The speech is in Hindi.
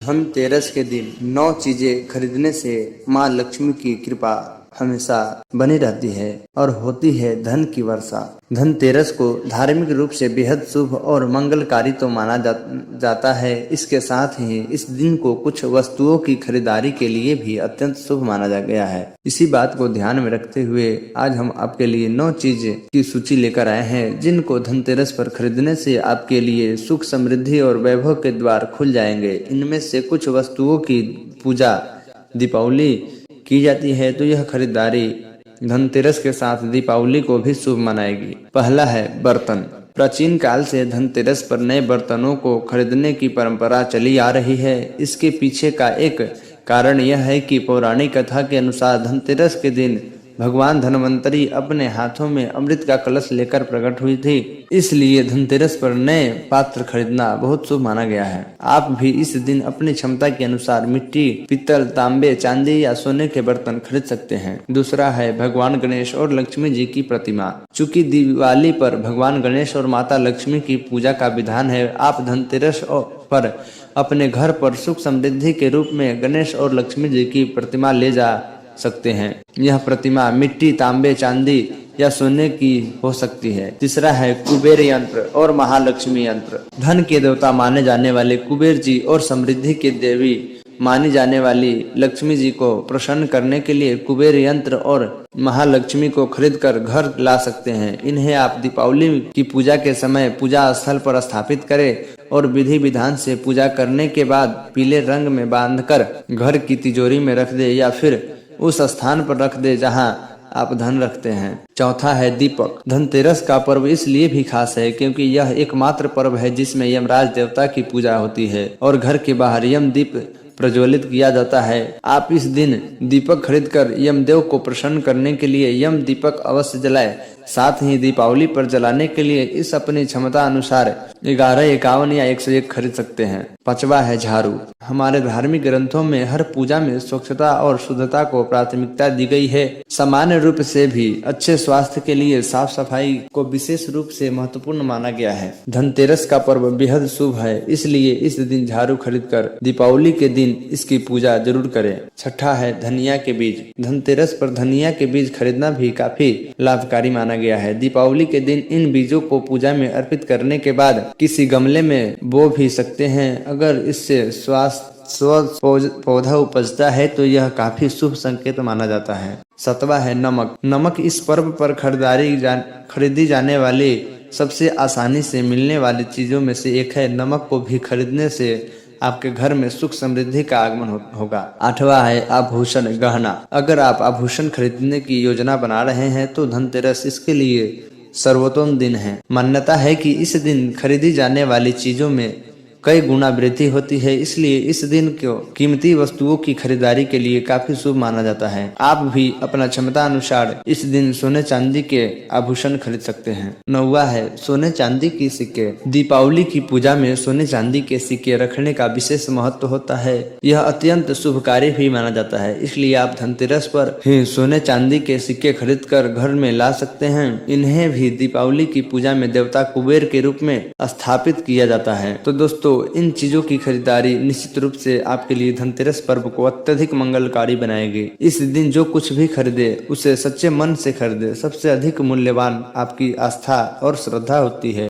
धनतेरस के दिन 9 चीजें खरीदने से माँ लक्ष्मी की कृपा हमेशा बनी रहती है और होती है धन की वर्षा। धनतेरस को धार्मिक रूप से बेहद शुभ और मंगलकारी तो माना जाता है। इसके साथ ही इस दिन को कुछ वस्तुओं की खरीदारी के लिए भी अत्यंत शुभ माना जा गया है। इसी बात को ध्यान में रखते हुए आज हम आपके लिए 9 चीजें की सूची लेकर आए हैं जिनको धनतेरस पर खरीदने से आपके लिए सुख, समृद्धि और वैभव के द्वार खुल जाएंगे। इनमें से कुछ वस्तुओं की पूजा दीपावली की जाती है तो यह खरीदारी धनतेरस के साथ दीपावली को भी शुभ मनाएगी। पहला है बर्तन। प्राचीन काल से धनतेरस पर नए बर्तनों को खरीदने की परंपरा चली आ रही है। इसके पीछे का एक कारण यह है कि पौराणिक कथा के अनुसार धनतेरस के दिन भगवान धन्वंतरी अपने हाथों में अमृत का कलश लेकर प्रकट हुई थी। इसलिए धनतेरस पर नए पात्र खरीदना बहुत शुभ माना गया है। आप भी इस दिन अपनी क्षमता के अनुसार मिट्टी, पीतल, तांबे, चांदी या सोने के बर्तन खरीद सकते हैं। दूसरा है भगवान गणेश और लक्ष्मी जी की प्रतिमा। चूंकि दिवाली पर भगवान गणेश और माता लक्ष्मी की पूजा का विधान है, आप धनतेरस पर अपने घर पर सुख समृद्धि के रूप में गणेश और लक्ष्मी जी की प्रतिमा ले जा सकते हैं। यह प्रतिमा मिट्टी, तांबे, चांदी या सोने की हो सकती है। तीसरा है कुबेर यंत्र और महालक्ष्मी यंत्र। धन के देवता माने जाने वाले कुबेर जी और समृद्धि की देवी मानी जाने वाली लक्ष्मी जी को प्रसन्न करने के लिए कुबेर यंत्र और महालक्ष्मी को खरीदकर घर ला सकते हैं। इन्हें आप दीपावली की पूजा के समय पूजा स्थल पर स्थापित करें और विधि विधान से पूजा करने के बाद पीले रंग में बांधकर घर की तिजोरी में रख दे या फिर उस स्थान पर रख दे जहां आप धन रखते हैं। चौथा है दीपक। धनतेरस का पर्व इसलिए भी खास है क्योंकि यह एकमात्र पर्व है जिसमें यमराज देवता की पूजा होती है और घर के बाहर यम दीप प्रज्वलित किया जाता है। आप इस दिन दीपक खरीदकर यमदेव को प्रसन्न करने के लिए यम दीपक अवश्य जलाएं। साथ ही दीपावली पर जलाने के लिए इस अपनी क्षमता अनुसार 11, 51 या 101 खरीद सकते हैं। पांचवा है झाड़ू। हमारे धार्मिक ग्रंथों में हर पूजा में स्वच्छता और शुद्धता को प्राथमिकता दी गई है। सामान्य रूप से भी अच्छे स्वास्थ्य के लिए साफ सफाई को विशेष रूप से महत्वपूर्ण माना गया है। धनतेरस का पर्व बेहद शुभ है, इसलिए इस दिन झाड़ू खरीदकर दीपावली के दिन इसकी पूजा जरूर करें। छठा है धनिया के बीज। धनतेरस पर धनिया के बीज खरीदना भी काफी लाभकारी माना गया है। दीपावली के दिन इन बीजों को पूजा में अर्पित करने के बाद किसी गमले में बो भी सकते हैं। अगर इससे पौधा उपजता है तो यह काफी शुभ संकेत माना जाता है। सातवां है नमक। नमक इस पर्व पर खरीदी जाने वाली सबसे आसानी से मिलने वाली चीजों में से एक है। नमक को भी खरीदने से आपके घर में सुख समृद्धि का आगमन होगा। आठवां है आभूषण, गहना। अगर आप आभूषण खरीदने की योजना बना रहे हैं तो धनतेरस इसके लिए सर्वोत्तम दिन है। मान्यता है कि इस दिन खरीदी जाने वाली चीजों में कई गुना वृद्धि होती है, इसलिए इस दिन को कीमती वस्तुओं की खरीदारी के लिए काफी शुभ माना जाता है। आप भी अपना क्षमता अनुसार इस दिन सोने चांदी के आभूषण खरीद सकते हैं। नौवां है सोने चांदी की सिक्के। दीपावली की पूजा में सोने चांदी के सिक्के रखने का विशेष महत्व होता है। यह अत्यंत शुभकारी भी माना जाता है, इसलिए आप धनतेरस पर ही सोने चांदी के सिक्के खरीद कर घर में ला सकते हैं। इन्हें भी दीपावली की पूजा में देवता कुबेर के रूप में स्थापित किया जाता है। तो दोस्तों, इन चीजों की खरीदारी निश्चित रूप से आपके लिए धनतेरस पर्व को अत्यधिक मंगलकारी बनाएगी। इस दिन जो कुछ भी खरीदे उसे सच्चे मन से खरीदे। सबसे अधिक मूल्यवान आपकी आस्था और श्रद्धा होती है।